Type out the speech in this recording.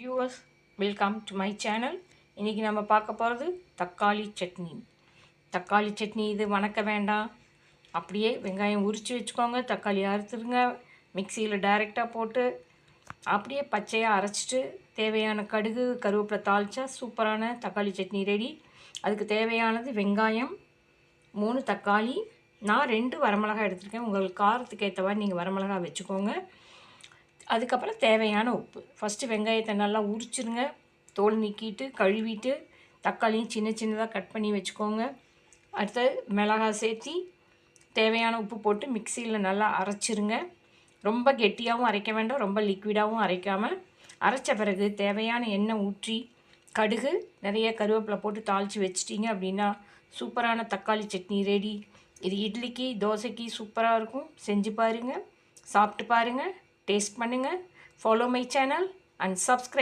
Viewers, welcome to my channel. இன்றைக்கி நம்ம பார்க்க போகிறது தக்காளி சட்னி. தக்காளி சட்னி இது வணக்க வேண்டாம், அப்படியே வெங்காயம் உரித்து வச்சுக்கோங்க, தக்காளி அறுத்துருங்க, மிக்சியில் டைரெக்டாக போட்டு அப்படியே பச்சையாக அரைச்சிட்டு தேவையான கடுகு கருவேப்பிலை தாளித்தா சூப்பரான தக்காளி சட்னி ரெடி. அதுக்கு தேவையானது வெங்காயம் 3 தக்காளி, நான் 2 வரமிளகாய் எடுத்துருக்கேன். உங்களுக்கு காரத்துக்கு ஏற்ற மாதிரி நீங்கள் வரமிளகாய் வச்சுக்கோங்க. அதுக்கப்புறம் தேவையான உப்பு. ஃபஸ்ட்டு வெங்காயத்தை நல்லா உரிச்சிருங்க, தோல் நீக்கிட்டு கழுவிட்டு தக்காளியும் சின்ன சின்னதாக கட் பண்ணி வச்சுக்கோங்க. அடுத்து மிளகாய் சேர்த்தி தேவையான உப்பு போட்டு மிக்சியில் நல்லா அரைச்சிருங்க. ரொம்ப கெட்டியாகவும் அரைக்க வேண்டாம், ரொம்ப லிக்விடாகவும் அரைக்காமல். அரைச்ச பிறகு தேவையான எண்ணெய் ஊற்றி கடுகு நிறைய கருவேப்பிலை போட்டு தாளித்து வச்சிட்டிங்க அப்படின்னா சூப்பரான தக்காளி சட்னி ரெடி. இது இட்லிக்கு தோசைக்கு சூப்பராக இருக்கும். செஞ்சு பாருங்கள், சாப்பிட்டு பாருங்கள், டேஸ்ட் பண்ணுங்கள். Follow my channel and subscribe.